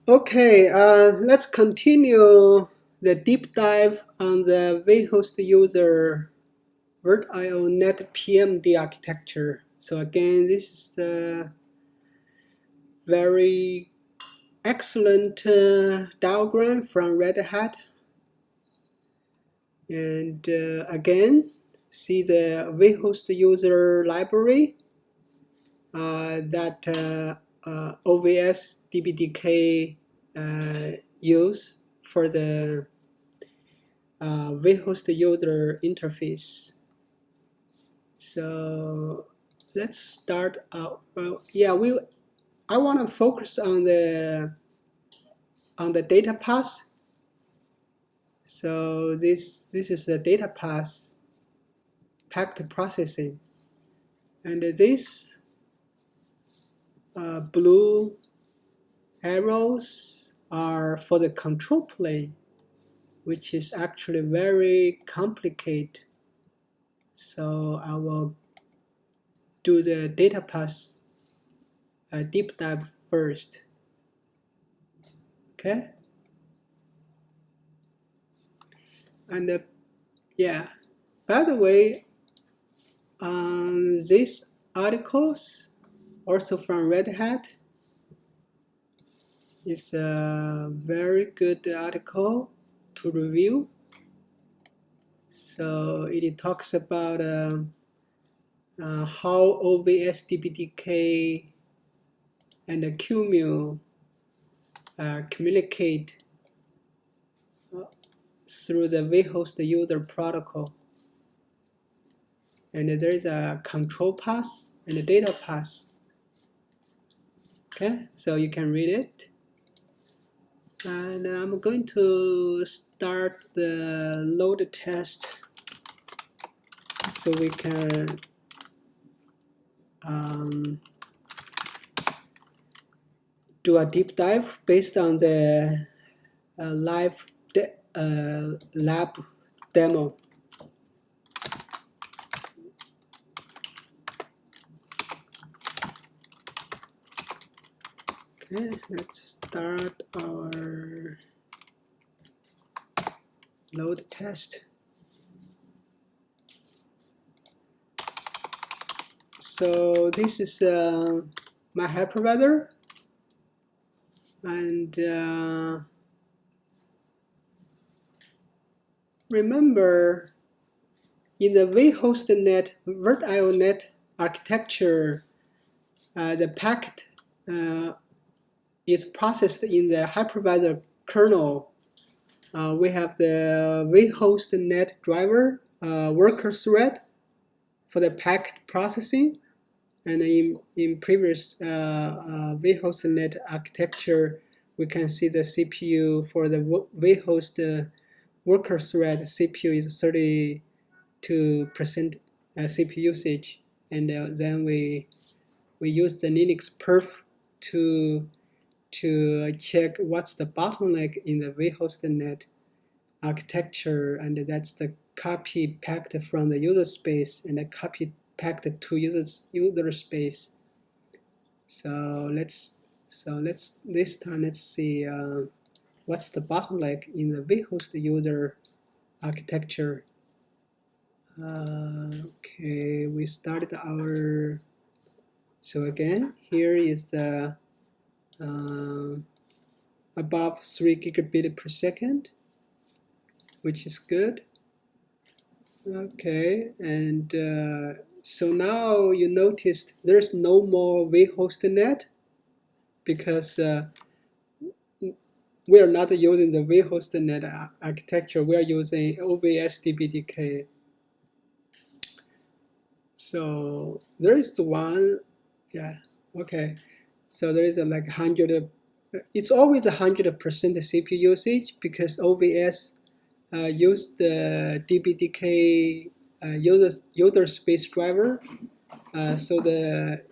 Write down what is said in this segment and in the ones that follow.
Okay, let's continue the deep dive on the vhost-user virtio-net PMD architecture. So again, this is the very excellent diagram from Red Hat. And again, see the vhost-user library that OVS DBDK use for the vhost-user interface. So let's start out. I want to focus on the data path. So this is the data path packet processing, and this blue arrows are for the control plane, which is actually very complicated. So I will do the data path deep dive first. Okay. And yeah, by the way, these articles also from Red Hat is a very good article to review. So it talks about how OVS DBDK and the QMU communicate through the vhost-user protocol. And there is a control path and a data path. Okay, so you can read it. And I'm going to start the load test so we can do a deep dive based on the live lab demo. Okay, let's start our load test. So this is my hypervisor, and remember, in the vhost-net virtio-net architecture, the packet is processed in the hypervisor kernel. We have the vhost-net driver worker thread for the packet processing, and in previous vhost-net architecture, we can see the CPU for the vhost worker thread CPU is 32% CPU usage, and then we use the Linux perf to check what's the bottleneck in the vhost-net architecture, and that's the copy packet from the user space and the copy packet to user space. So let's this time let's see what's the bottleneck in the vhost-user architecture. Okay, we started our. So again, here is the above 3 gigabit per second, which is good. Okay, and so now you noticed there's no more vhost-net because we are not using the vhost-net architecture. We are using OVS DBDK. So there is the one, yeah, okay. So there is a like 100. It's always 100% CPU usage because OVS use the DBDK user space driver. So the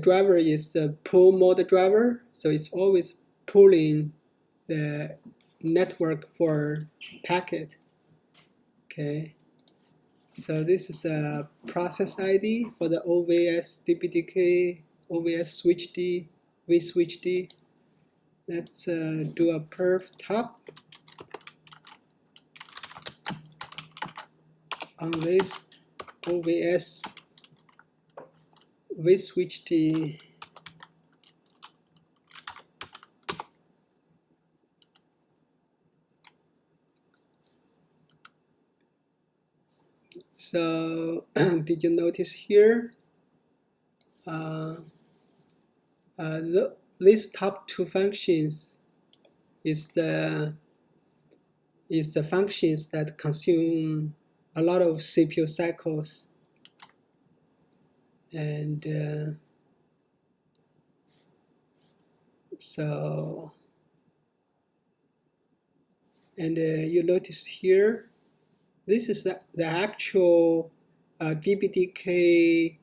driver is a pull mode driver. So it's always pulling the network for packet. Okay. So this is a process ID for the OVS DBDK, OVS switch D, vSwitch D. Let's do a perf top on this OVS vswitch-t. So did you notice here these top two functions is the functions that consume a lot of CPU cycles, and you notice here this is the actual DBDK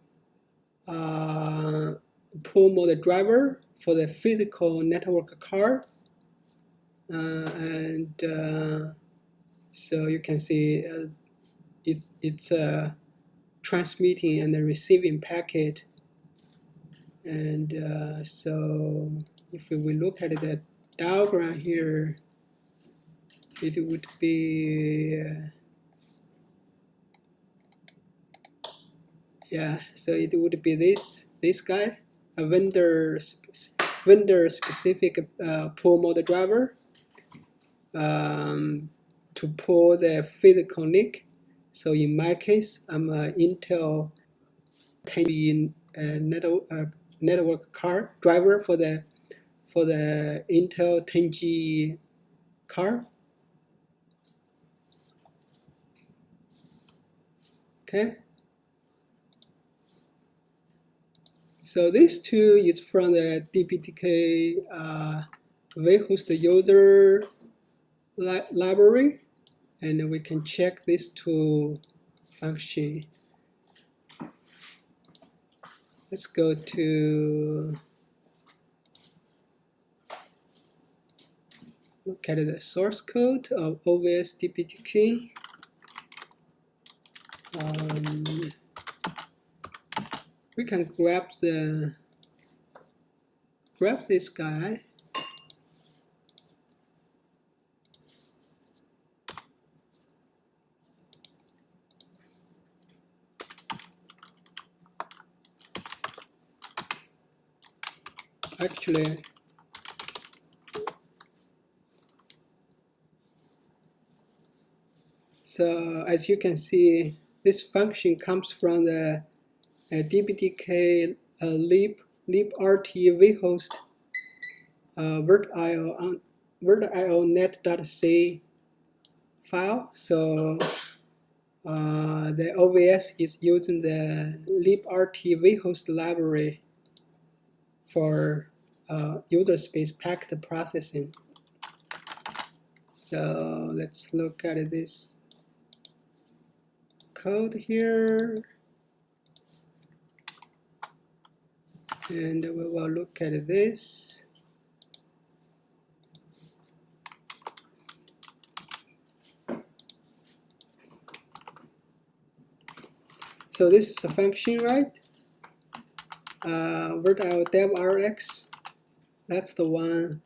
pool mode driver for the physical network card, and so you can see it's transmitting and receiving packet, and so if we look at the diagram here, it would be yeah, so it would be this guy, a vendor specific pull mode driver to pull the physical NIC. So in my case, I'm an Intel 10G network card driver for the Intel 10G card. Okay. So this two is from the DBDK vhost-user library, and we can check these two function. Let's go to look at the source code of OVS DBDK. We can grab this guy. Actually, so as you can see, this function comes from the DBDK librt vhost virtio net.c file. So the OVS is using the librt vhost library for user space packet processing. So let's look at this code here, and we will look at this. So this is a function, right? Virtio dev-rx, that's the one.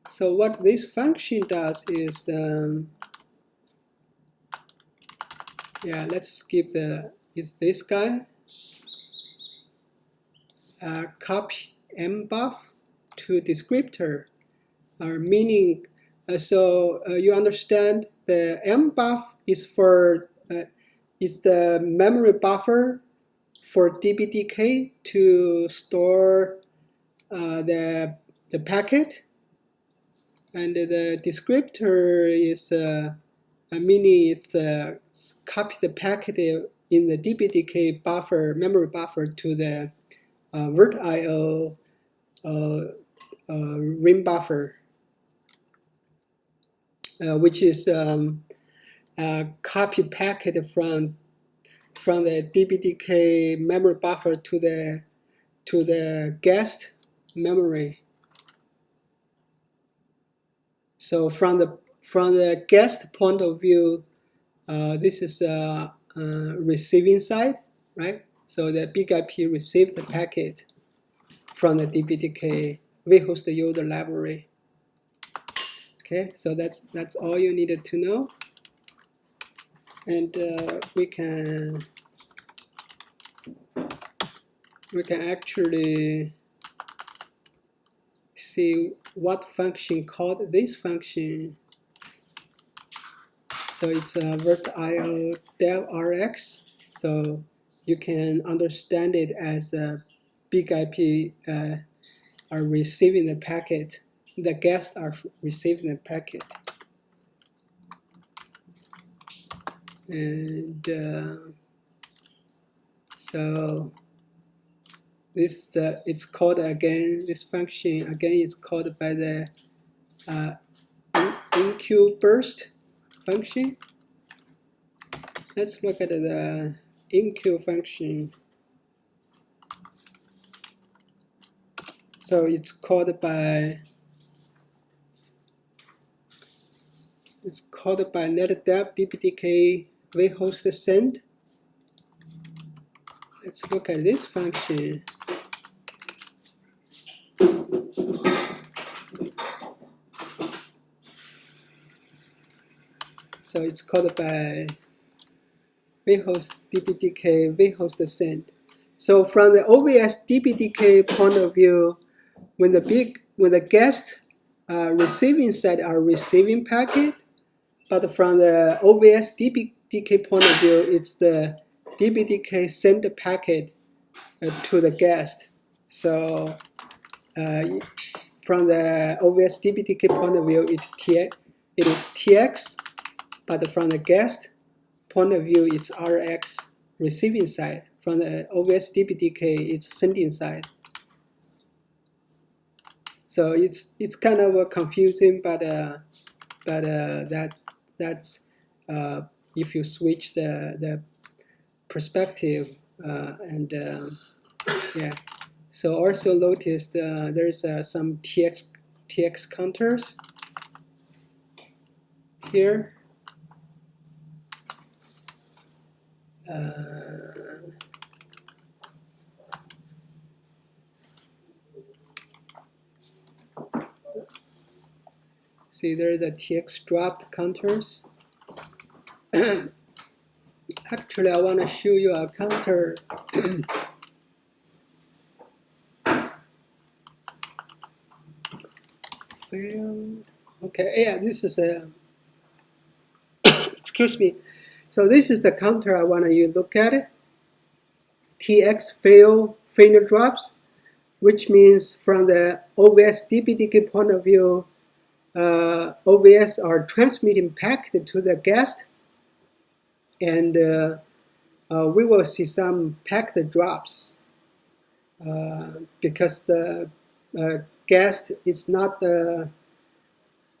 So what this function does is, yeah, let's skip is this guy. Copy mbuff to descriptor, meaning, so you understand the mbuff is for is the memory buffer for DBDK to store the packet, and the descriptor is meaning it's copy the packet in the DBDK buffer, memory buffer, to the virtio rim buffer, which is copy packet from the DBDK memory buffer to the guest memory. So from the guest point of view, this is receiving side, right? So the big IP received the packet from the DBDK vhost-user library. Okay, so that's all you needed to know, and we can actually see what function called this function. So it's a virtio dev rx. So you can understand it as a big IP are receiving the packet. The guests are receiving the packet, and so this it's called again. This function again is called by the enqueue burst function. Let's look at the enqueue function. So it's called by netdev dpdk vhost send. Let's look at this function. So it's called by vhost dpdk vhost send. So from the OVS dpdk point of view, when the guest receiving side are receiving packet, but from the OVS dpdk point of view, it's the dpdk send the packet to the guest. So from the OVS dpdk point of view, it is tx, but from the guest point of view, it's rx, receiving side. From the OVS dpdk, it's sending side. So it's kind of confusing, but that's if you switch the perspective and yeah. So also notice there's some tx counters here. See, there is a tx dropped counters. Actually, I want to show you a counter. Failed. Okay, yeah, this is a. Excuse me. So this is the counter I want you to look at it. tx failure drops, which means from the OVS dpdk point of view, OVS are transmitting packet to the guest, and we will see some packet drops because the guest is not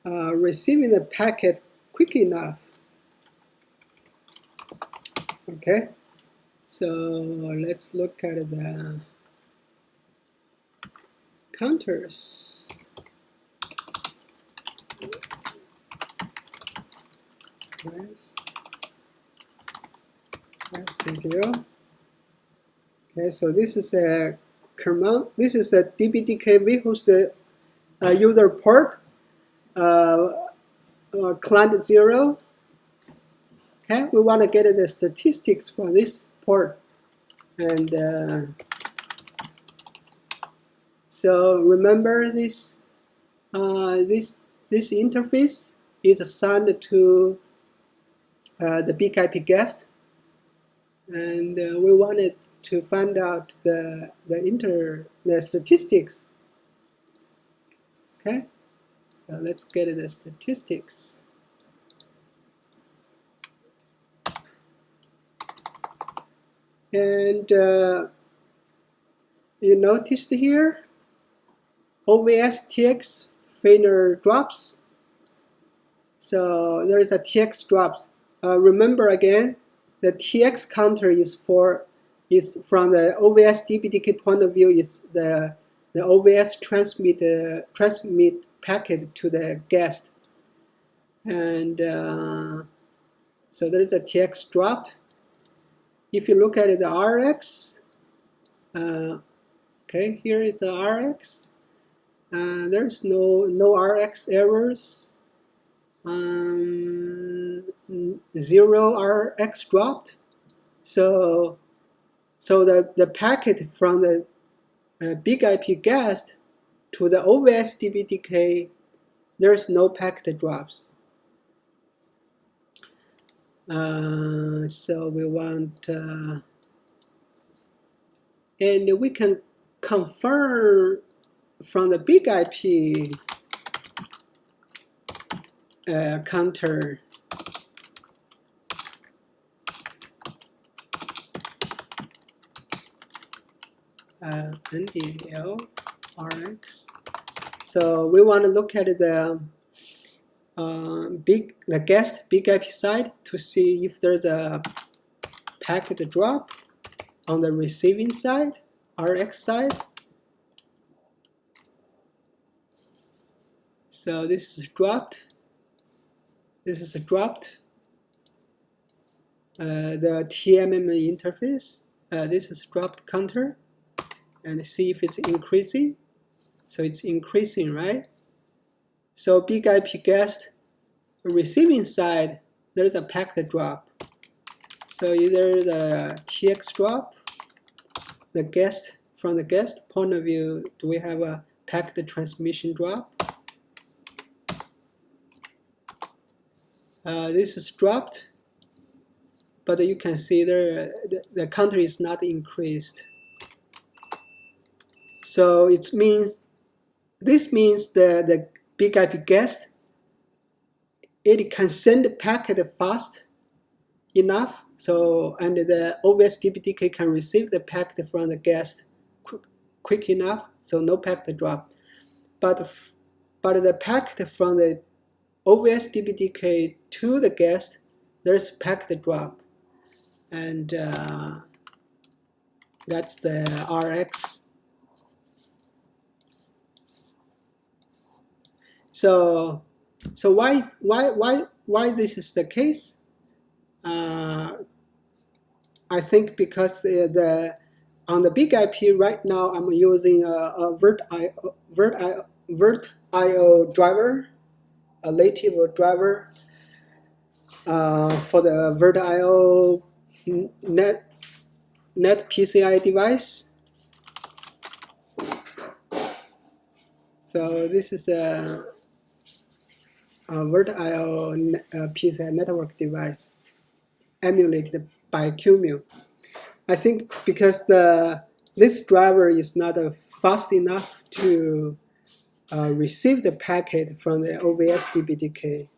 receiving the packet quick enough. Okay, so let's look at the counters. Yes. CTO. Okay, so this is a command. This is a dpdk vhost user port, client 0. Okay, we want to get the statistics from this port, and so remember this this interface is assigned to the big IP guest, and we wanted to find out the statistics. Okay, so let's get the statistics. And you noticed here, OVS TX failure drops. So there is a TX drops. Remember again, the TX counter is from the OVS dpdk point of view is the OVS transmit packet to the guest, and so there is a TX dropped. If you look at the RX, okay, here is the RX. There's no RX errors. 0 RX dropped. So the packet from the big IP guest to the OVS DBDK, there's no packet drops. So we want, and we can confirm from the big IP counter NDL RX. So we want to look at the guest big IP side to see if there's a packet drop on the receiving side, RX side. So this is dropped. This is dropped. The TMM interface. This is dropped counter, and see if it's increasing. So it's increasing, right? So big IP guest receiving side, there's a packet drop. So either the TX drop, the guest, from the guest point of view, do we have a packet transmission drop? This is dropped, but you can see there the counter is not increased. So this means the big IP guest, it can send the packet fast enough, so and the OVS DBDK can receive the packet from the guest quick enough, so no packet drop. But the packet from the OVS DBDK to the guest, there's packet drop, and that's the RX. So why this is the case? I think because on the big IP right now I'm using a virtio driver, a native driver for the virtio net PCI device. So this is a virtio PCI network device emulated by QEMU. I think because this driver is not fast enough to receive the packet from the OVS DBDK.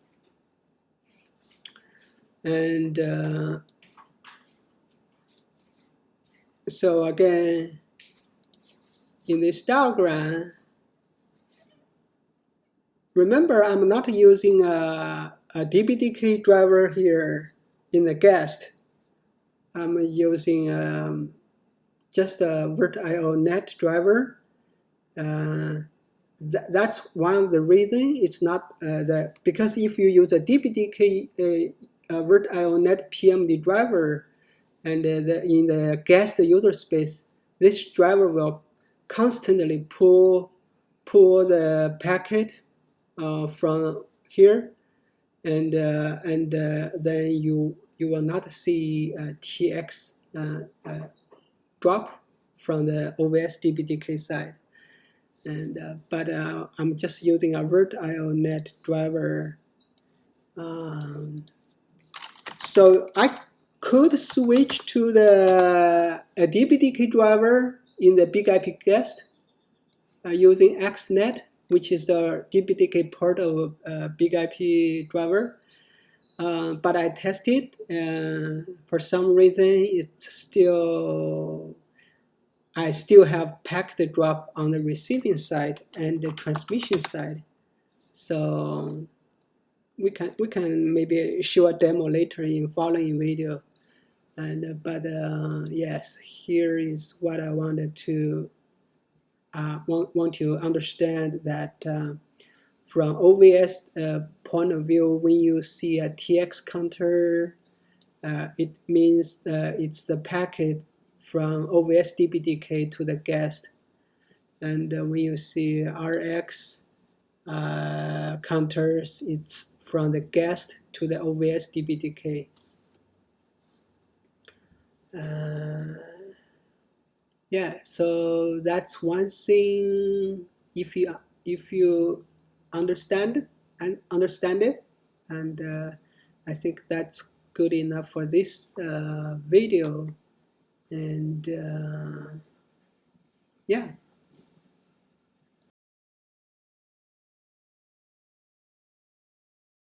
And so again, in this diagram, remember I'm not using a DBDK driver here in the guest. I'm using just a virtio net driver. That's one of the reasons it's not because if you use a DBDK virtio net PMD driver and in the guest user space, this driver will constantly pull the packet from here, and then you will not see TX drop from the OVS DBDK side. And but I'm just using a virtio net driver. So I could switch to the DBDK driver in the big IP guest using XNet, which is the DBDK part of big IP driver. But I tested, and for some reason I still have packet drop on the receiving side and the transmission side. So we can maybe show a demo later in following video. And but yes, here is what I wanted to want to understand, that from OVS point of view, when you see a TX counter, it means it's the packet from OVS DBDK to the guest. And when you see RX, counters it's from the guest to the OVS DBDK. Yeah, so that's one thing. If you understand it, and I think that's good enough for this video. And yeah.